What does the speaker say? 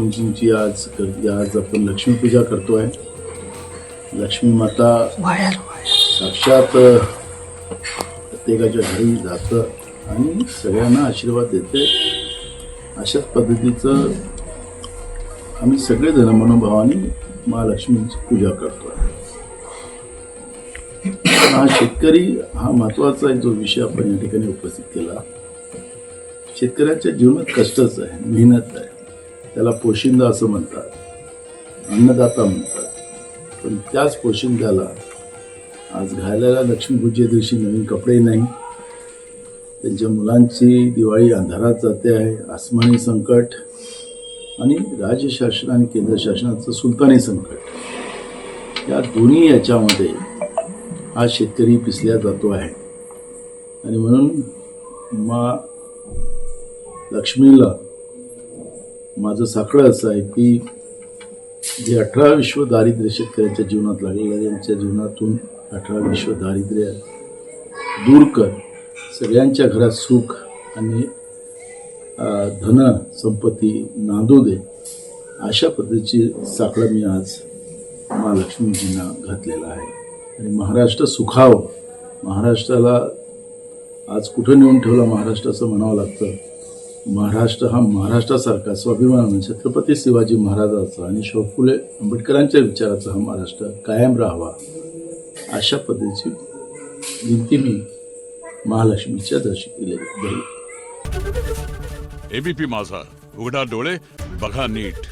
महालक्ष्मीजींची आज आपण लक्ष्मीपूजा करतोय. लक्ष्मी माता साक्षात प्रत्येकाच्या घरी जातं आणि सगळ्यांना आशीर्वाद देते. अशाच पद्धतीचं आम्ही सगळेजण मनोभावाने महालक्ष्मीची पूजा करतोय. हा शेतकरी हा महत्त्वाचा जो विषय आपण या ठिकाणी उपस्थित केला. शेतकऱ्याच्या जीवनात कष्टच आहे, मेहनत आहे. त्याला पोशिंदा असं म्हणतात, अन्नदाता म्हणतात. पण त्याच पोशिंद्याला आज घालायला लक्ष्मीपूजे दिवशी नवीन कपडे नाही. त्यांच्या मुलांची दिवाळी अंधारात जाते आहे. आसमानी संकट आणि राज्य शासन आणि केंद्र शासनाचं सुलतानी संकट, या दोन्ही याच्यामध्ये हा शेतकरी पिसल्या जातो आहे. आणि म्हणून लक्ष्मीला माझं साकडं असं आहे की जे 18 विश्व दारिद्र्य शेतकऱ्यांच्या जीवनात लागलेलं आहे, यांच्या जीवनातून 18 विश्व दारिद्र्य दूर कर, सगळ्यांच्या घरात सुख आणि धन संपत्ती नांदू दे, अशा पद्धतीची साकडं मी आज महालक्ष्मीजींना घातलेलं आहे. आणि महाराष्ट्र सुखावं, महाराष्ट्राला आज कुठं नेऊन ठेवला महाराष्ट्र असं म्हणावं लागतं. महाराष्ट्र हा महाराष्ट्रासारखा स्वाभिमान छत्रपती शिवाजी महाराजांचा आणि शाहू फुले आंबेडकरांच्या विचाराचा हा महाराष्ट्र कायम राहावा, अशा पद्धतीची विनंती मी महालक्ष्मीच्या दर्शी केली. एबीपी माझा, उघडा डोळे बघा नीट.